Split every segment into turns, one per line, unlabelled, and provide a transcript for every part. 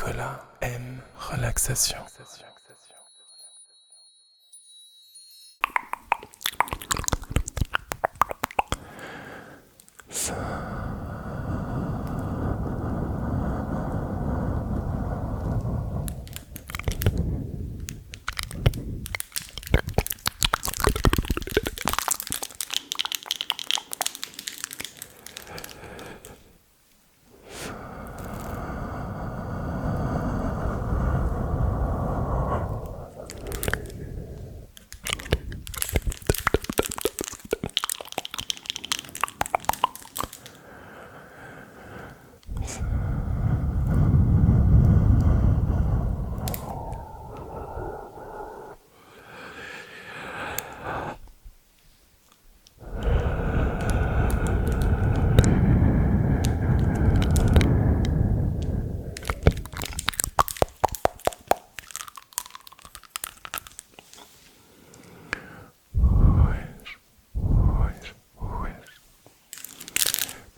Nicolas aime relaxation.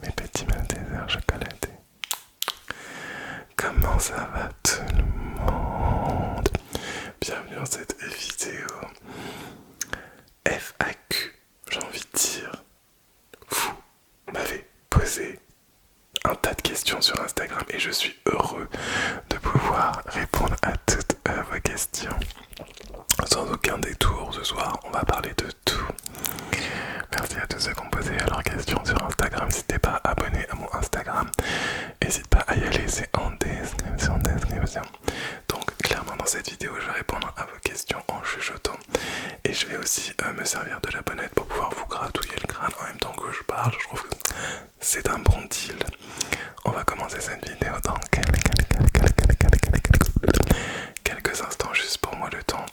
Mes petits Maltesers chocolatés. Comment ça va tout le monde? Bienvenue dans cette vidéo FAQ, j'ai envie de dire. Vous m'avez posé un tas de questions sur Instagram et je suis heureux de pouvoir répondre à toutes vos questions. Sans aucun détour, ce soir, on va parler de tout. Merci à tous ceux qui ont posé leurs questions sur Instagram. N'hésitez pas à abonner à mon Instagram. N'hésite pas à y aller, c'est en description. Donc clairement dans cette vidéo, je vais répondre à vos questions en chuchotant. Et je vais aussi me servir de la bonnette pour pouvoir vous gratouiller le crâne en même temps que je parle. Je trouve que c'est un bon deal. On va commencer cette vidéo dans quelques instants, juste pour moi le temps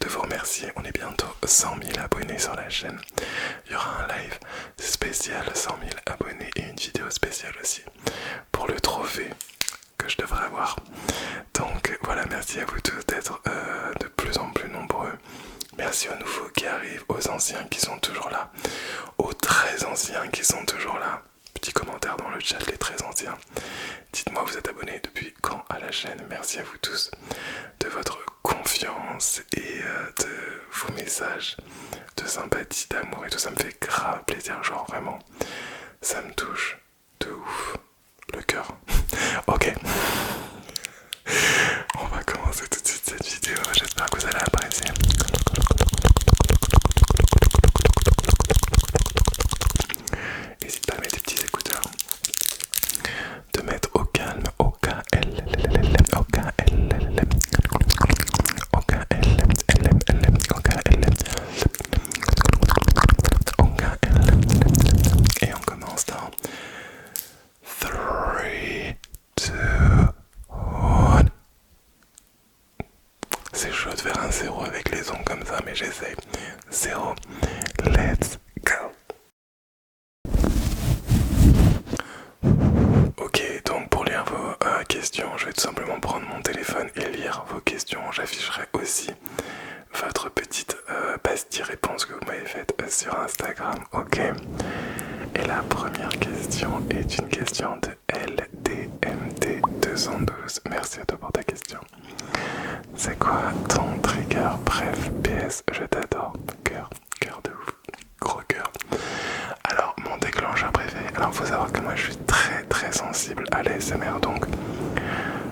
de vous remercier. On est bientôt 100 000 abonnés sur la chaîne. Il y aura un live spécial 100 000 abonnés et une vidéo spéciale aussi pour le trophée que je devrais avoir. Donc voilà, merci à vous tous d'être de plus en plus nombreux. Merci aux nouveaux qui arrivent, aux anciens qui sont toujours là, aux très anciens qui sont toujours là. Petit commentaire dans le chat, les très anciens. Dites-moi, vous êtes abonnés depuis quand à la chaîne? Merci à vous tous de votre confiance et de vos messages de sympathie, d'amour et tout. Ça me fait grave plaisir, genre vraiment, ça me touche de ouf le cœur. Ok, on va commencer tout de suite cette vidéo. J'espère que vous allez apprécier. N'hésite pas à mettre des petits écouteurs, de mettre au calme, au KL, au KL, au KL, et on commence dans 3, 2, 1. C'est chaud de faire un 0 avec les ongles comme ça, mais j'essaye. 0, let's go. Ok, donc pour lire vos questions, je vais tout simplement prendre mon téléphone et lire vos questions. J'afficherai aussi votre petite pastille réponse que vous m'avez faite sur Instagram. Ok. Et la première question est une question de LDMT212. Merci à toi pour ta question. C'est quoi ton trigger? Bref, PS, je t'adore. Cœur de ouf. Gros cœur. Alors, mon déclencheur préféré. Alors, faut savoir que moi, je suis très sensible à l'ASMR. Donc,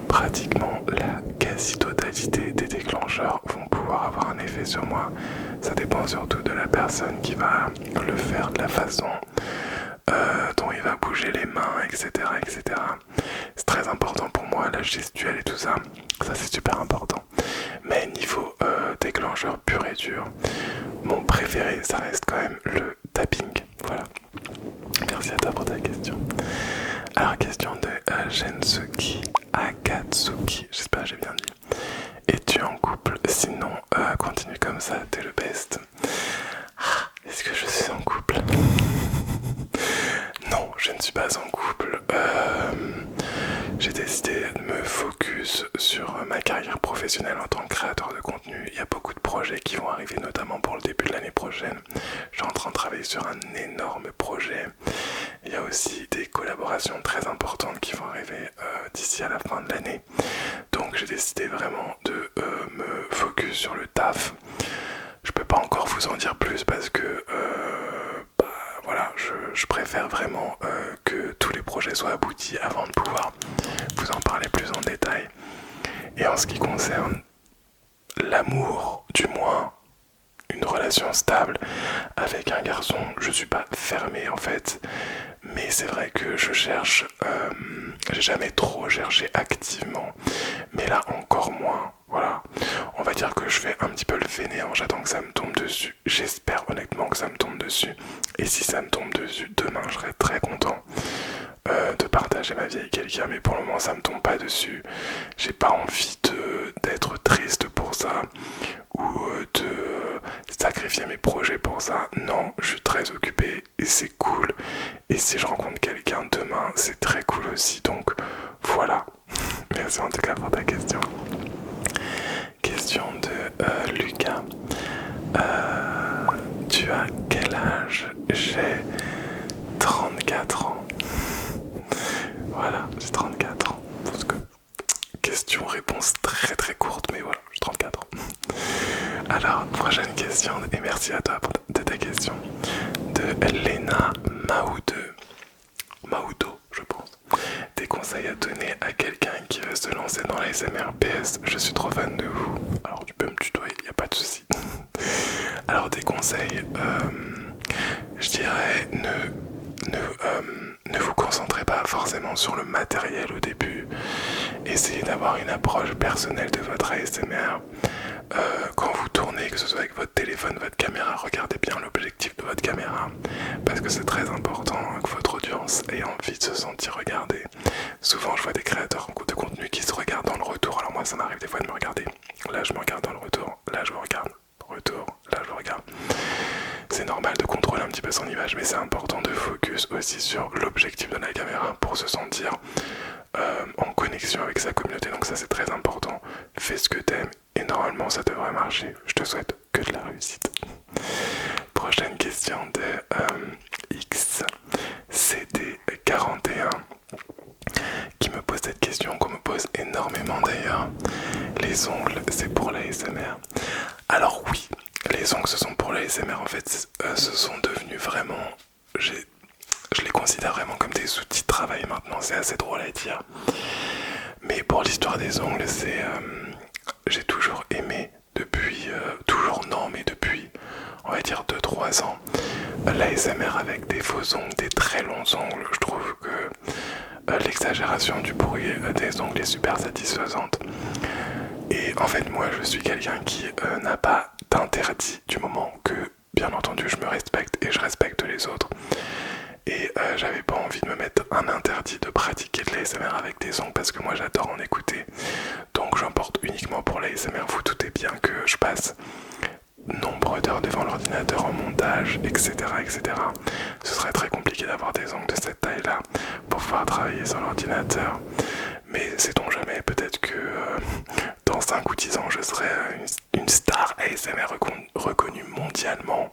pratiquement la quasi-totalité des déclencheurs vont pouvoir avoir un effet sur moi. Ça dépend surtout de la personne qui va le faire, de la façon dont il va bouger les mains, etc. C'est très important pour moi, la gestuelle et tout ça. Ça, c'est super important. Mais niveau déclencheur pur et dur, mon préféré, ça reste quand même le tapping. Voilà. Merci à toi pour ta question. Alors, question de Gensuki Akatsuki. J'espère que j'ai bien dit. Es-tu en couple? Sinon, continue comme ça, t'es le best. Est-ce que je suis en couple? Non, je ne suis pas en couple. J'ai décidé de me focus sur ma carrière professionnelle en tant que créateur de contenu. Il y a beaucoup de projets qui vont arriver, notamment pour le début de l'année prochaine. Je suis en train de travailler sur un énorme projet. Il y a aussi des collaborations très importantes qui vont arriver d'ici à la fin de l'année. vraiment de me focus sur le taf. Je peux pas encore vous en dire plus parce que voilà, je préfère vraiment que tous les projets soient aboutis avant de pouvoir vous en parler plus en détail. Et en ce qui concerne l'amour, du moins une relation stable avec un garçon, je suis pas fermé en fait, mais c'est vrai que je cherche, j'ai jamais trop cherché activement, mais là encore moins, voilà. On va dire que je fais un petit peu le fainéant, j'attends que ça me tombe dessus, j'espère honnêtement que ça me tombe dessus, et si ça me tombe dessus, demain je serai très content de partager ma vie avec quelqu'un, mais pour le moment ça me tombe pas dessus, j'ai pas envie d'être triste pour ça, ou de sacrifier mes projets pour ça. Non, je suis très occupé et c'est cool. Et si je rencontre quelqu'un demain, c'est très cool aussi. Donc voilà. Merci en tout cas pour ta question. Question de Lucas. Tu as quel âge? J'ai 34 ans. Voilà, j'ai 34 ans. Parce que question-réponse très très courte, mais voilà, j'ai 34 ans. Alors, prochaine question, et merci à toi de ta question, de Lena Maudo, je pense. Des conseils à donner à quelqu'un qui veut se lancer dans la SMR PS, je suis trop fan de vous. Alors, tu peux me tutoyer, y a pas de souci. Alors, des conseils, je dirais, ne vous concentrez pas forcément sur le matériel au début. Essayez d'avoir une approche personnelle de votre ASMR. Quand vous tournez, que ce soit avec votre téléphone, votre caméra, regardez bien l'objectif de votre caméra parce que c'est très important que votre audience ait envie de se sentir regardée. Souvent je vois des créateurs de contenu qui se regardent dans le retour, alors moi ça m'arrive des fois de me regarder, là je me regarde dans le retour, là je me regarde, retour, là je me regarde. C'est normal de contrôler un petit peu son image, mais c'est important de focus aussi sur l'objectif de la caméra pour se sentir en connexion avec sa communauté, donc ça c'est très important. Fais ce que t'aimes et normalement ça devrait marcher. Je te souhaite que de la réussite. Prochaine question de XCD41 qui me pose cette question qu'on me pose énormément d'ailleurs. Les ongles, c'est pour la SMR? Alors oui, les ongles ce sont pour la SMR en fait, ce sont devenus vraiment... Je les considère vraiment comme des outils de travail maintenant, c'est assez drôle à dire. Mais pour l'histoire des ongles, c'est... j'ai toujours aimé depuis... toujours non, mais depuis, on va dire 2-3 ans, l'ASMR avec des faux ongles, des très longs ongles. Je trouve que l'exagération du bruit des ongles est super satisfaisante. Et en fait, moi, je suis quelqu'un qui n'a pas d'interdit du moment que, bien entendu, je me respecte et je respecte les autres. Et j'avais pas envie de me mettre un interdit de pratiquer de l'ASMR avec des ongles parce que moi j'adore en écouter. Donc j'en porte uniquement pour l'ASMR. Vous doutez bien que je passe nombre d'heures devant l'ordinateur en montage, etc., etc. Ce serait très compliqué d'avoir des ongles de cette taille-là pour pouvoir travailler sur l'ordinateur. Mais sait-on jamais, peut-être que dans 5 ou 10 ans je serai une star ASMR reconnue mondialement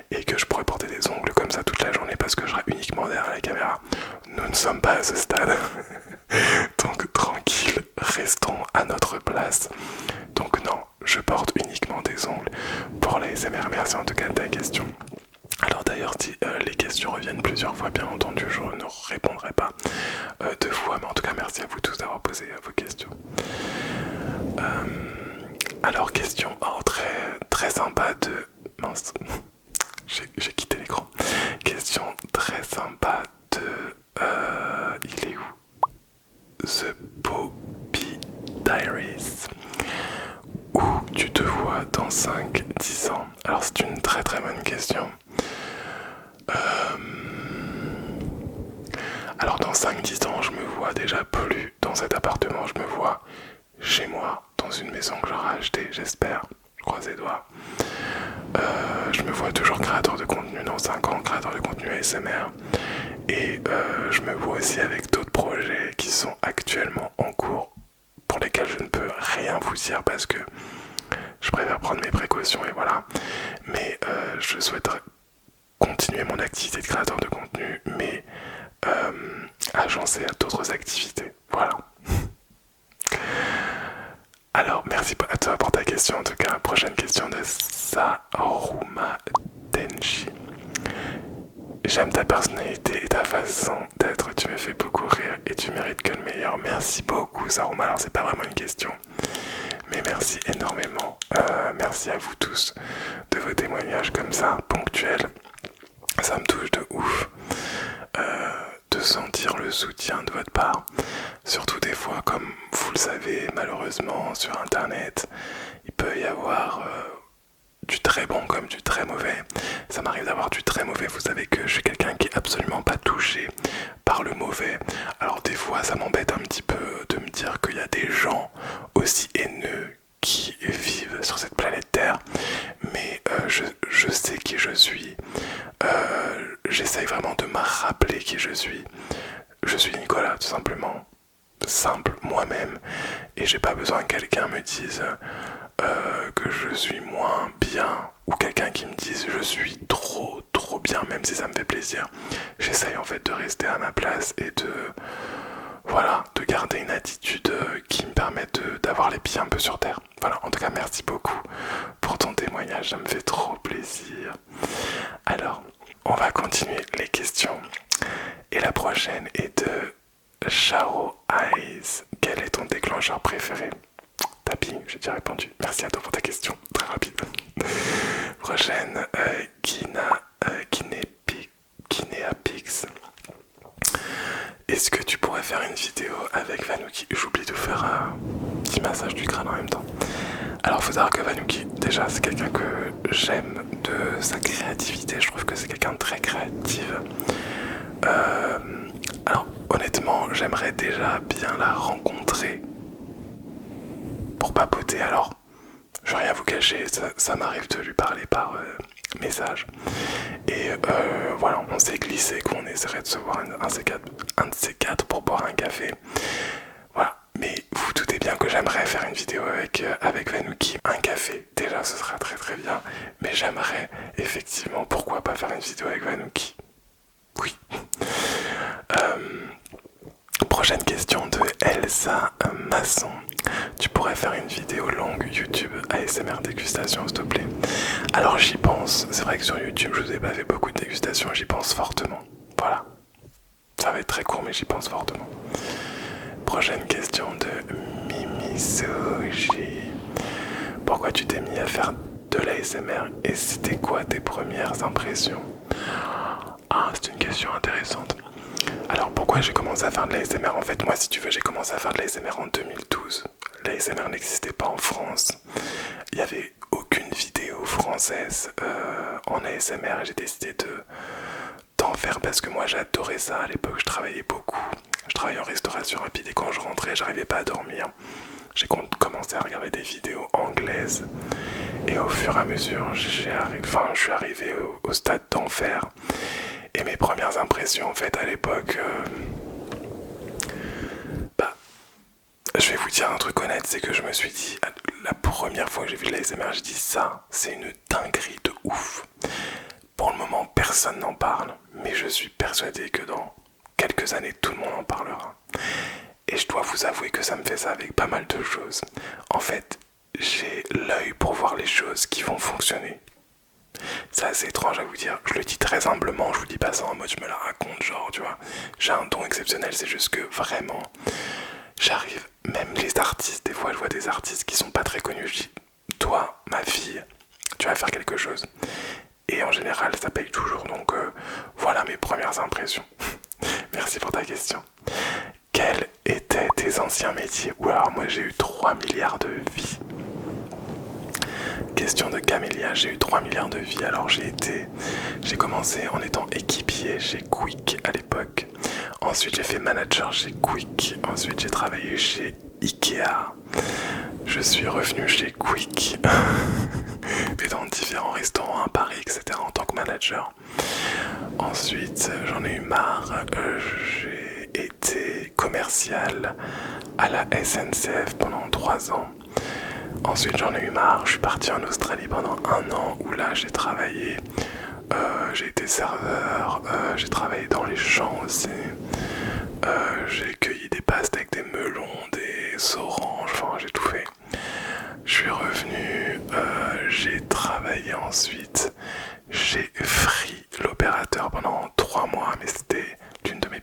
et que je pourrais porter des ongles comme ça toute la journée parce que je serai uniquement derrière la caméra. Nous ne sommes pas à ce stade. Donc tranquille, restons à notre place. Donc non, je porte uniquement des ongles pour l'ASMR. Merci en tout cas de ta question. Alors d'ailleurs, si les questions reviennent plusieurs fois, bien entendu, je ne répondrai pas 2 fois, mais en tout cas, merci à vous tous d'avoir posé vos questions. Alors, question très, très sympa de... Mince, j'ai quitté l'écran. Question très sympa de... il est où? The Bobby Diaries. Où tu te vois dans 5-10 ans? Alors c'est une très très bonne question. Alors dans 5-10 ans, je me vois déjà plus dans cet appartement, je me vois chez moi, dans une maison que j'aurai achetée, j'espère, je croise les doigts. Je me vois toujours créateur de contenu dans 5 ans, créateur de contenu ASMR. Et je me vois aussi avec d'autres projets qui sont actuellement en cours, pour lesquels je ne peux rien vous dire parce que je préfère prendre mes précautions et voilà. Mais je souhaiterais continuer mon activité de créateur de contenu, mais agencer à d'autres activités. Voilà. Merci à toi pour ta question. En tout cas, prochaine question de Saruma Tenchi. J'aime ta personnalité et ta façon d'être. Tu me fais beaucoup rire et tu mérites que le meilleur. Merci beaucoup, Saruma. Alors, c'est pas vraiment une question, mais merci énormément. Merci à vous tous de vos témoignages comme ça, ponctuels. Ça me touche de ouf de sentir le soutien de votre part. Surtout des fois, comme vous le savez, malheureusement, sur Internet, il peut y avoir du très bon comme du très mauvais. Ça m'arrive d'avoir du très mauvais. Vous savez que je suis quelqu'un qui est absolument pas touché par le mauvais. Alors des fois, ça m'embête un petit peu de me dire qu'il y a des gens aussi haineux qui vivent sur cette planète Terre. Mais je sais qui je suis. J'essaye vraiment de me rappeler qui je suis. Je suis Nicolas, tout simplement. Simple, moi-même. Et j'ai pas besoin que quelqu'un me dise que je suis moins bien, ou quelqu'un qui me dise je suis trop bien, même si ça me fait plaisir. J'essaye en fait de rester à ma place et de garder une attitude qui me permette d'avoir les pieds un peu sur terre. Voilà, en tout cas merci beaucoup pour ton témoignage, ça me fait trop plaisir. Alors, on va continuer les questions. Et la prochaine est de Charo Eyes. Quel est ton déclencheur préféré? Tapis, j'ai déjà répondu. Merci à toi pour ta question, très rapide. Prochaine, Kineapix. Est-ce que tu pourrais faire une vidéo avec Vanouki? J'oublie de faire un petit massage du crâne en même temps. Alors faut savoir que Vanouki, déjà c'est quelqu'un que j'aime de sa créativité. Je trouve que c'est quelqu'un de très créatif. Alors honnêtement, j'aimerais déjà bien la rencontrer pour papoter. Alors je vais rien vous cacher, ça m'arrive de lui parler par message. Et voilà, on s'est glissé qu'on essaierait de se voir un de ces quatre pour boire un café. Voilà, mais vous doutez bien que j'aimerais faire une vidéo avec Vanouki. Un café, déjà ce sera très très bien. Mais j'aimerais effectivement, pourquoi pas faire une vidéo avec Vanouki. Oui. Prochaine question de Elsa Masson. Tu pourrais faire une vidéo longue YouTube ASMR dégustation s'il te plaît? Alors j'y pense, c'est vrai que sur YouTube je vous ai pas fait beaucoup de dégustations, j'y pense fortement. Voilà, ça va être très court mais j'y pense fortement. Prochaine question de Mimisoji. Pourquoi tu t'es mis à faire de l'ASMR et c'était quoi tes premières impressions? Ah, c'est une question intéressante. Alors pourquoi j'ai commencé à faire de l'ASMR? En fait moi si tu veux j'ai commencé à faire de l'ASMR en 2012. L'ASMR n'existait pas en France. Il n'y avait aucune vidéo française en ASMR et j'ai décidé d'en faire parce que moi j'adorais ça. À l'époque je travaillais beaucoup. Je travaillais en restauration rapide et quand je rentrais j'arrivais pas à dormir. J'ai commencé à regarder des vidéos anglaises et au fur et à mesure je suis arrivé au stade d'en faire. Et mes premières impressions en fait à l'époque, je vais vous dire un truc honnête, c'est que je me suis dit, la première fois que j'ai vu de l'ASMR, j'ai dit ça, c'est une dinguerie de ouf. Pour le moment, personne n'en parle, mais je suis persuadé que dans quelques années, tout le monde en parlera. Et je dois vous avouer que ça me fait ça avec pas mal de choses. En fait, j'ai l'œil pour voir les choses qui vont fonctionner. C'est assez étrange à vous dire, je le dis très humblement, je vous dis pas ça en mode je me la raconte, genre tu vois, j'ai un don exceptionnel, c'est juste que vraiment, j'arrive, même les artistes, des fois je vois des artistes qui sont pas très connus, je dis, toi, ma fille, tu vas faire quelque chose. Et en général, ça paye toujours, donc voilà mes premières impressions. Merci pour ta question. Quels étaient tes anciens métiers? Ou alors moi j'ai eu 3 milliards de vies. Question de Camélia, j'ai eu 3 milliards de vies. Alors j'ai commencé en étant équipier chez Quick à l'époque. Ensuite j'ai fait manager chez Quick. Ensuite j'ai travaillé chez Ikea. Je suis revenu chez Quick. Et dans différents restaurants à Paris, etc. en tant que manager. Ensuite j'en ai eu marre. J'ai été commercial à la SNCF pendant 3 ans. Ensuite j'en ai eu marre, je suis parti en Australie pendant 1 an où là j'ai travaillé, j'ai été serveur, j'ai travaillé dans les champs aussi, j'ai cueilli des pastèques, des melons, des oranges, enfin j'ai tout fait.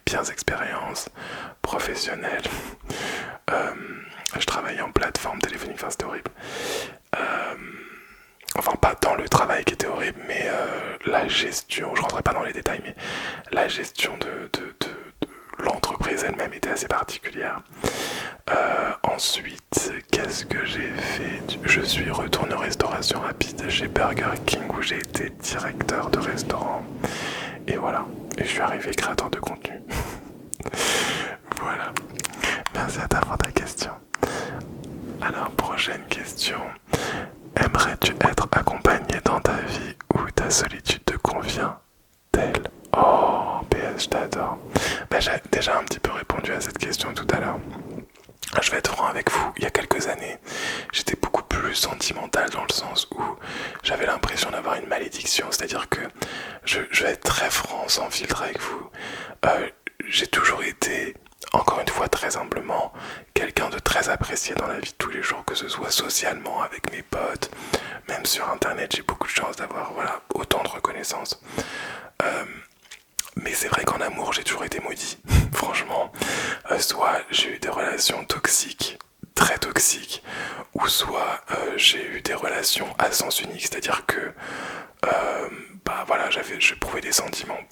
pires expériences professionnelles. Je travaillais en plateforme téléphonique, enfin c'était horrible. Enfin pas dans le travail qui était horrible, mais la gestion, je rentrerai pas dans les détails, mais la gestion de l'entreprise elle-même était assez particulière. Ensuite, qu'est-ce que j'ai fait? Je suis retourné en restauration rapide chez Burger King où j'ai été directeur de restaurant. Et voilà, et je suis arrivé créateur de contenu. Voilà, merci à toi pour ta question. Alors, prochaine question. Aimerais-tu être accompagné dans ta vie ou ta solitude te convient-t-elle? Oh, PS, je t'adore. J'ai déjà un petit peu répondu à cette question tout à l'heure. Je vais être franc avec vous, il y a quelques années, j'étais beaucoup plus sentimental dans le sens où j'avais l'impression d'avoir une malédiction, c'est-à-dire que je vais être très franc, sans filtre avec vous. J'ai toujours été, encore une fois très humblement, quelqu'un de très apprécié dans la vie de tous les jours, que ce soit socialement, avec mes potes, même sur internet, j'ai beaucoup de chance d'avoir autant de reconnaissance. Mais c'est vrai qu'en amour, j'ai toujours été maudit. Franchement, soit j'ai eu des relations toxiques, très toxiques, ou soit j'ai eu des relations à sens unique, c'est-à-dire que je prouvais des sentiments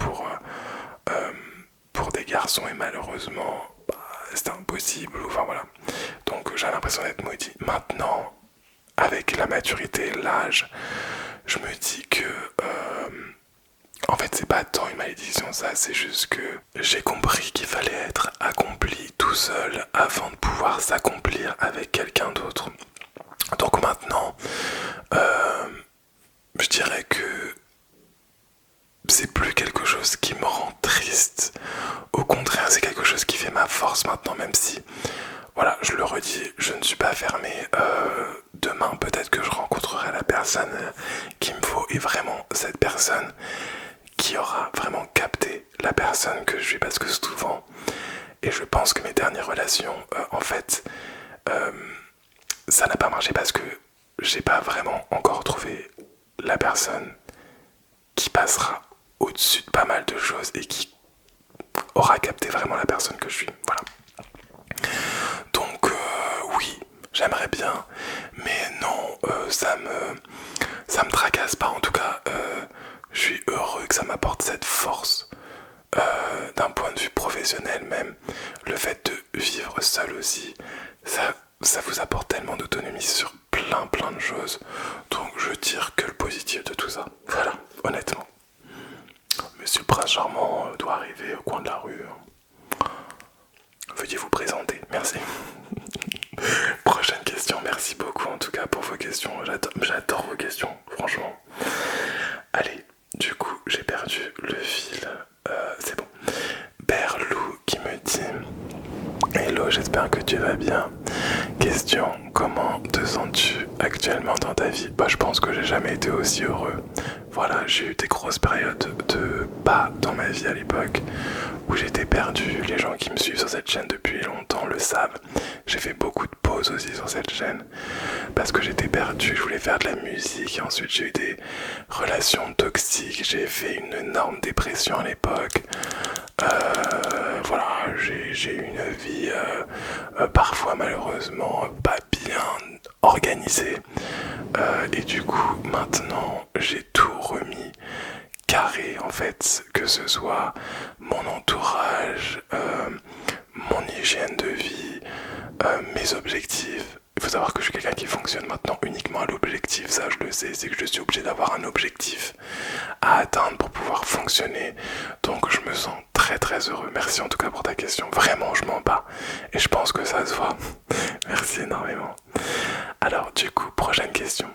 pour des garçons et malheureusement c'était impossible. Enfin voilà. Donc j'ai l'impression d'être maudit. Maintenant, avec la maturité, l'âge, je me dis que en fait, c'est pas tant une malédiction, ça, c'est juste que j'ai compris qu'il fallait être accompli tout seul avant de pouvoir s'accomplir avec quelqu'un d'autre. Donc maintenant, je dirais que c'est plus quelque chose qui me rend triste. Au contraire, c'est quelque chose qui fait ma force maintenant, même si, voilà, je le redis, je ne suis pas fermé. Demain, peut-être que je rencontrerai la personne qu'il me faut et vraiment cette personne qui aura vraiment capté la personne que je suis, parce que souvent, et je pense que mes dernières relations, en fait, ça n'a pas marché parce que j'ai pas vraiment encore trouvé la personne qui passera au-dessus de pas mal de choses et qui aura capté vraiment la personne que je suis. Voilà. Donc oui, j'aimerais bien, mais non, ça me tracasse pas. En tout cas, je suis heureux que ça m'apporte cette force d'un point de vue professionnel même. Le fait de vivre seul aussi, ça vous apporte tellement d'autonomie sur plein de choses. Donc je tire que le positif de tout ça. Voilà, honnêtement. Monsieur le Prince Charmant doit arriver au coin de la rue. Veuillez vous présenter, merci. Prochaine question, merci beaucoup en tout cas pour vos questions. J'adore vos questions, franchement. Allez, du coup, j'ai perdu le fil. C'est bon. Berlou qui me dit: Hello, j'espère que tu vas bien. Question: comment te sens-tu actuellement dans ta vie? Je pense que j'ai jamais été aussi heureux. Voilà, j'ai eu des grosses périodes de bas dans ma vie à l'époque où j'étais perdu. Les gens qui me suivent sur cette chaîne depuis longtemps le savent. J'ai fait beaucoup de pauses aussi sur cette chaîne parce que j'étais perdu, je voulais faire de la musique et ensuite j'ai eu des relations toxiques, j'ai fait une énorme dépression à l'époque. Voilà, j'ai eu une vie parfois malheureusement pas bien organisée. Et du coup maintenant j'ai tout remis carré en fait, que ce soit mon entourage, mon hygiène de vie, mes objectifs. Il faut savoir que je suis quelqu'un qui fonctionne maintenant uniquement à l'objectif, ça je le sais, c'est que je suis obligé d'avoir un objectif à atteindre pour pouvoir fonctionner. Donc je me sens très heureux. Merci en tout cas pour ta question, vraiment je m'en bats et je pense que ça se voit. Merci énormément. Alors du coup, prochaine question.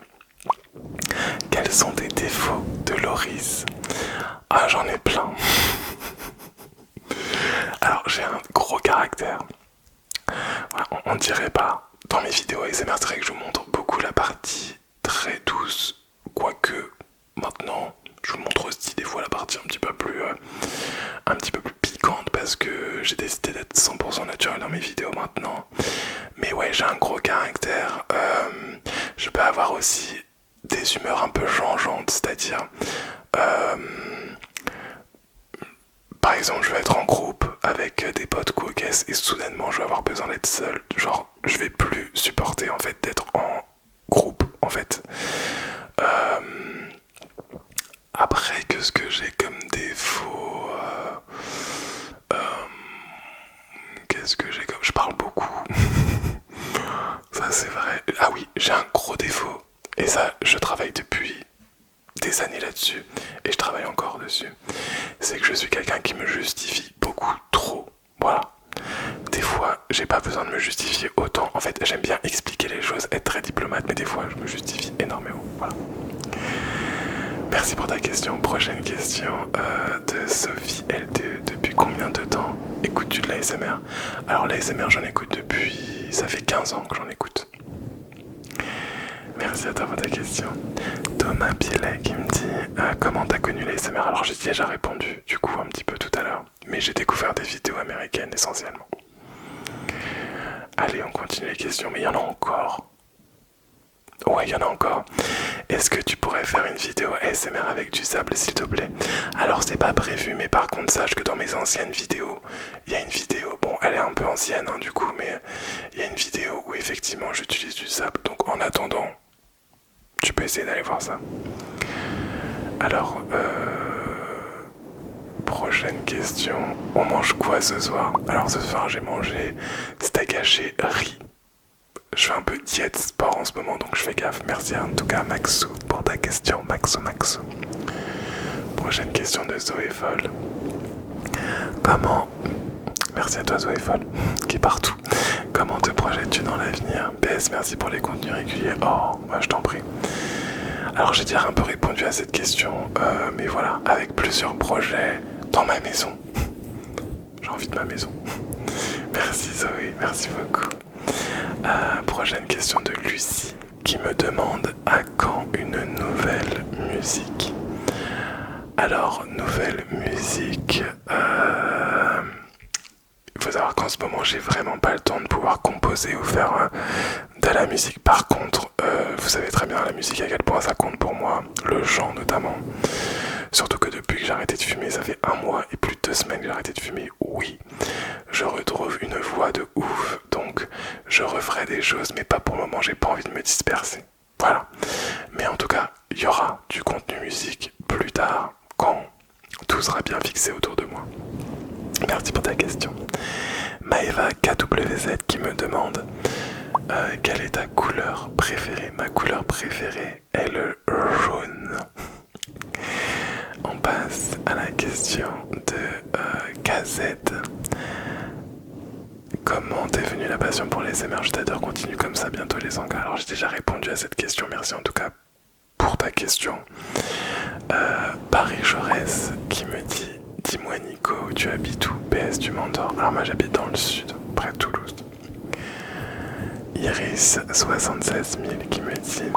Quels sont tes défauts de Loris? Ah, j'en ai plein. Alors j'ai un gros caractère. Voilà, on dirait pas. Dans mes vidéos ASMR, c'est vrai que je vous montre beaucoup la partie très douce, quoique maintenant je vous montre aussi des fois la partie un petit peu plus piquante parce que j'ai décidé d'être 100% naturel dans mes vidéos maintenant. Mais ouais, j'ai un gros caractère. Je peux avoir aussi des humeurs un peu changeantes, c'est-à-dire par exemple, je vais être en groupe avec des potes co-caisse et soudainement je vais avoir besoin d'être seul. Genre, je vais plus supporter en fait d'être en groupe en fait. Euh, Après, qu'est-ce que j'ai comme défaut Qu'est-ce que j'ai comme... Je parle beaucoup. Ça c'est vrai. Ah oui, j'ai un gros défaut. Et ça, je travaille depuis des années là-dessus. Et je travaille encore dessus. C'est que je suis quelqu'un qui me justifie beaucoup trop. Voilà. Des fois, j'ai pas besoin de me justifier autant. En fait, j'aime bien expliquer les choses, être très diplomate, mais des fois, je me justifie énormément. Voilà. Merci pour ta question. Prochaine question de Sophie L2. Depuis combien de temps écoutes-tu de l'ASMR? Alors l'ASMR, j'en écoute depuis... Ça fait 15 ans que j'en écoute. Merci à toi pour ta question. Thomas Pielet qui me dit comment t'as connu l'ASMR? Alors j'ai déjà répondu du coup un petit peu tout à l'heure. Mais j'ai découvert des vidéos américaines essentiellement. Allez, on continue les questions, mais il y en a encore. Ouais, il y en a encore. Est-ce que tu pourrais faire une vidéo ASMR avec du sable, s'il te plaît? Alors, c'est pas prévu, mais par contre, sache que dans mes anciennes vidéos, il y a une vidéo, bon, elle est un peu ancienne, hein, du coup, mais il y a une vidéo où effectivement j'utilise du sable. Donc, en attendant, tu peux essayer d'aller voir ça. Alors, prochaine question. On mange quoi ce soir? Alors, ce soir, j'ai mangé steak haché, riz. Je fais un peu diète sport en ce moment, donc je fais gaffe. Merci en tout cas Maxou pour ta question. Maxou. Prochaine question de Zoé Folle. Comment... Merci à toi Zoé Folle, qui est partout. Comment te projettes-tu dans l'avenir? PS, merci pour les contenus réguliers. Oh, moi je t'en prie. Alors j'ai déjà un peu répondu à cette question, mais voilà, avec plusieurs projets dans ma maison. J'ai envie de ma maison. Merci Zoé, merci beaucoup. Prochaine question de Lucie qui me demande à quand une nouvelle musique. Alors, nouvelle musique, il faut savoir qu'en ce moment j'ai vraiment pas le temps de pouvoir composer ou faire de la musique. Par contre, vous savez très bien la musique à quel point ça compte pour moi, le chant notamment. Surtout que depuis que j'ai arrêté de fumer, ça fait 1 mois et plus de 2 semaines que j'ai arrêté de fumer, oui, je retrouve une voix de ouf, donc je referai des choses, mais pas pour le moment, j'ai pas envie de me disperser. Voilà. Mais en tout cas, il y aura du contenu musique plus tard, quand tout sera bien fixé autour de moi. Merci pour ta question. Maeva KWZ qui me demande quelle est ta couleur préférée? Ma couleur préférée est le jaune. On passe à la question de KZ. Comment t'es venue la passion pour les SMR? Je t'adore, continue comme ça, bientôt les engas. Alors j'ai déjà répondu à cette question, merci en tout cas pour ta question. Paris Jaurès qui me dit dis-moi Nico, tu habites où? PS, tu m'endors. Alors moi j'habite dans le sud, près de Toulouse. Iris 76 000 qui me dit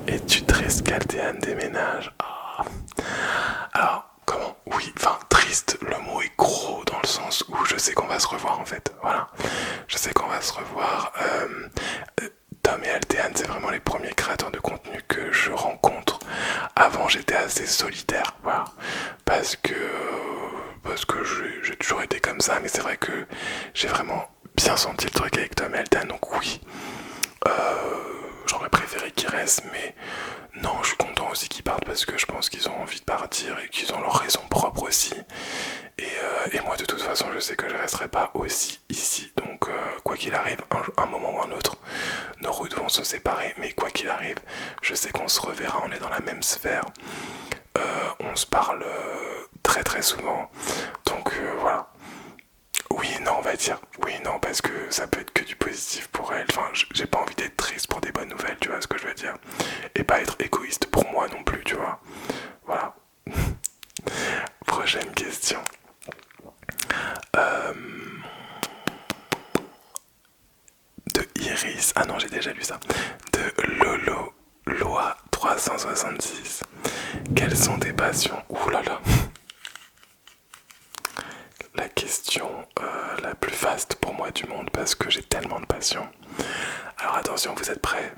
es-tu triste qu'Altéane déménage? Oh. Alors comment? Oui, enfin triste, le mot est gros dans le sens où je sais qu'on va se revoir en fait. Voilà, je sais qu'on va se revoir. Tom et Altéane, c'est vraiment les premiers créateurs de contenu que je rencontre. Avant, j'étais assez solitaire, voilà, parce que j'ai toujours été comme ça, mais c'est vrai que j'ai vraiment bien senti le truc avec Tom et Altéane, donc oui, j'aurais préféré qu'ils restent, mais non, je suis content aussi qu'ils partent parce que je pense qu'ils ont envie de partir et qu'ils ont leur raison propre aussi. Et moi, de toute façon, je sais que je ne resterai pas aussi ici. Donc, quoi qu'il arrive, un moment ou un autre, nos routes vont se séparer. Mais quoi qu'il arrive, je sais qu'on se reverra, on est dans la même sphère. On se parle très très souvent. Donc, voilà. Oui, non, on va dire. Oui, non, parce que ça peut être que du positif pour elle. Enfin, j'ai pas envie d'être triste pour des bonnes nouvelles, tu vois ce que je veux dire. Et pas être égoïste pour moi non plus, tu vois. Voilà. Prochaine question. De Iris. Ah non, j'ai déjà lu ça. De Lolo Loi 366. Quelles sont tes passions? Ouh là là. La question la plus vaste pour moi du monde parce que j'ai tellement de passion. Alors attention, vous êtes prêts?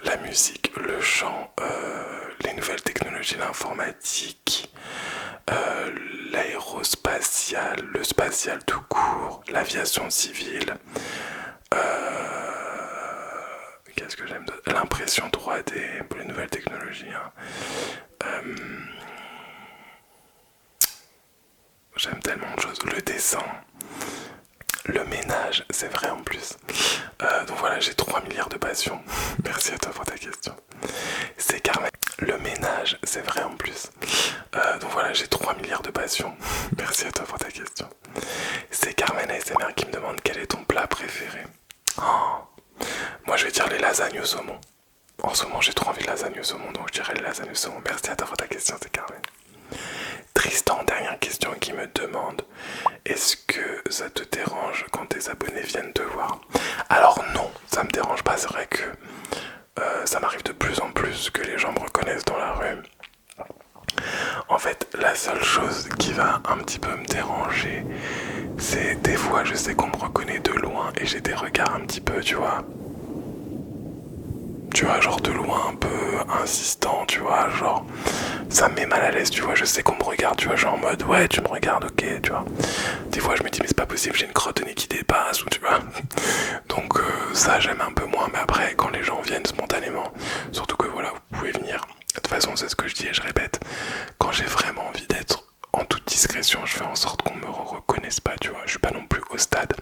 La musique, le chant, les nouvelles technologies, l'informatique, l'aérospace spatial, le spatial tout court, l'aviation civile. Qu'est-ce que j'aime d'autre? L'impression 3D pour les nouvelles technologies. J'aime tellement de choses. Le dessin, le ménage, c'est vrai en plus. Donc voilà, j'ai 3 milliards de passions. Merci à toi pour ta question. C'est Carmen. Le ménage, c'est vrai en plus. Donc voilà, j'ai 3 milliards de passions. Merci à toi pour ta question. C'est Carmen ASMR qui me demande quel est ton plat préféré. Moi je vais dire les lasagnes au saumon. En ce moment j'ai trop envie de lasagne au saumon, donc je dirais les lasagnes au saumon. Merci à toi pour ta question, c'est Carmen. Tristan, dernière question qui me demande: est-ce que ça te dérange quand tes abonnés viennent te voir? Alors non, ça me dérange pas, c'est vrai que ça m'arrive de plus en plus que les gens me reconnaissent dans la rue. En fait, la seule chose qui va un petit peu me déranger, c'est des fois je sais qu'on me reconnaît de loin et j'ai des regards un petit peu, tu vois, genre de loin un peu insistant, tu vois, genre ça me met mal à l'aise, tu vois, je sais qu'on me regarde, tu vois, genre en mode ouais tu me regardes, ok, tu vois. Des fois je me dis mais c'est pas possible, j'ai une crotte de nez qui dépasse, ou tu vois. Donc ça j'aime un peu moins, mais après quand les gens viennent spontanément, surtout que voilà, vous pouvez venir. De toute façon c'est ce que je dis et je répète, quand j'ai vraiment envie d'être en toute discrétion, je fais en sorte qu'on me reconnaisse pas, tu vois. Je suis pas non plus au stade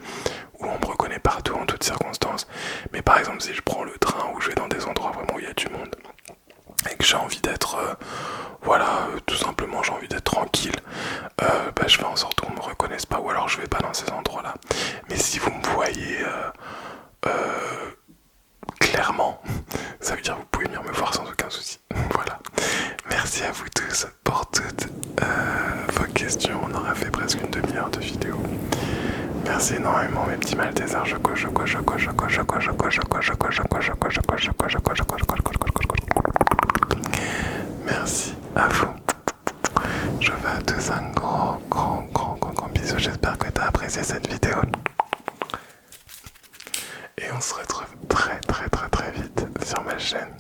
où on me reconnaît partout en toutes circonstances. Mais par exemple, si je prends le train ou je vais dans des endroits vraiment où il y a du monde et que j'ai envie d'être, tout simplement j'ai envie d'être tranquille, je fais en sorte qu'on me reconnaisse pas ou alors je vais pas dans ces endroits-là. Mais si vous me voyez clairement, ça veut dire que vous pouvez venir me voir sans aucun souci. Voilà. Merci à vous tous pour toutes vos questions. On aura fait presque une demi-heure de vidéo. Merci énormément mes petits Maltesers. Merci à vous. Je vous fais à tous un grand bisou. J'espère que tu as apprécié cette vidéo. Et on se retrouve très vite sur ma chaîne.